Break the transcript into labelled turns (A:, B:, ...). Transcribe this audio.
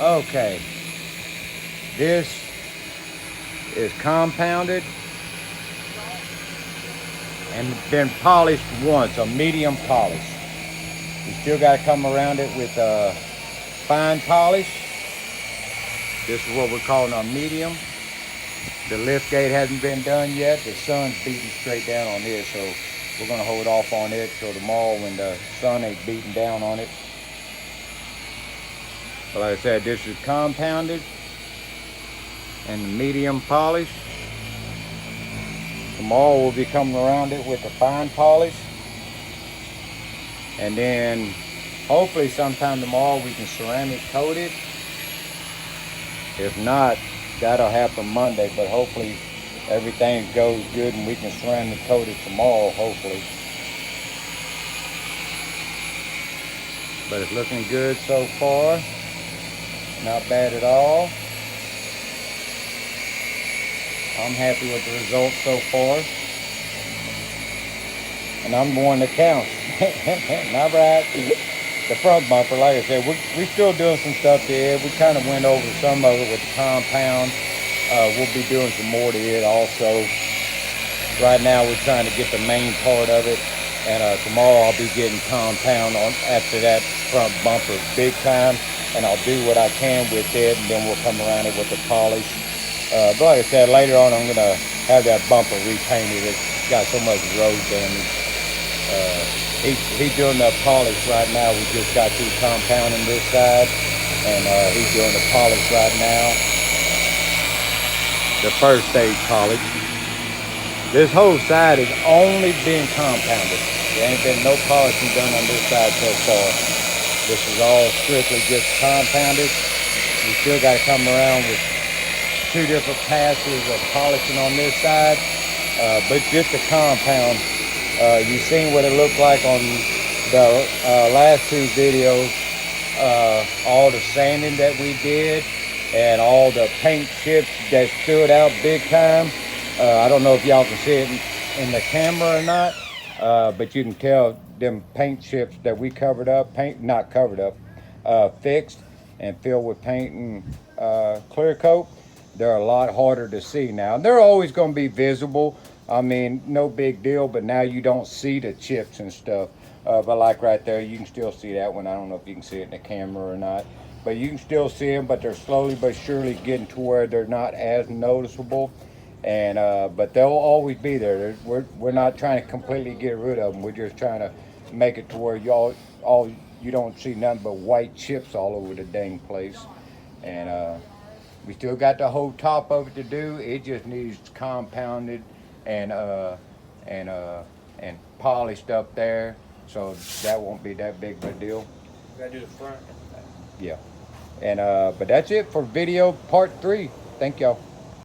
A: Okay, this is compounded and been polished once, a medium polish. You still got to come around it with a fine polish. This is what we're calling a medium. The lift gate hasn't been done yet. The sun's beating straight down on it, so we're gonna hold off on it till tomorrow when the sun ain't beating down on it. But like I said, this is compounded and medium polish. Tomorrow we'll be coming around it with the fine polish. And then hopefully sometime tomorrow we can ceramic coat it. If not, that'll happen Monday, but hopefully everything goes good and we can ceramic coat it tomorrow, hopefully. But it's looking good so far. Not bad at all. I'm happy with the results so far. And I'm the one that counts. Not right. The front bumper, like I said, we're still doing some stuff to it. We kind of went over some of it with the compound. We'll be doing some more to it also. Right now we're trying to get the main part of it. And tomorrow I'll be getting compound on after that front bumper big time. And I'll do what I can with it, and then we'll come around it with the polish. But like I said, later on I'm gonna have that bumper repainted. It's got so much road damage. He's doing the polish right now. We just got through compounding this side, and he's doing the polish right now. The first stage polish. This whole side has only been compounded. There ain't been no polishing done on this side so far. This is all strictly just compounded. We still got to come around with 2 different passes of polishing on this side, but just the compound. You've seen what it looked like on the last 2 videos. All the sanding that we did and all the paint chips that stood out big time. I don't know if y'all can see it in the camera or not, but you can tell them paint chips that we covered up, not covered up, fixed and filled with paint and clear coat. They're a lot harder to see now. They're always going to be visible. I mean, no big deal, but now you don't see the chips and stuff. But like right there, you can still see that one. I don't know if you can see it in the camera or not, but you can still see them, but they're slowly but surely getting to where they're not as noticeable. And but they'll always be there. We're not trying to completely get rid of them. We're just trying to make it to where you don't see nothing but white chips all over the dang place. And we still got the whole top of it to do. It just needs compounded and polished up there, so that won't be that big of a deal.
B: You gotta do the front.
A: Yeah. And but that's it for video part 3. Thank y'all.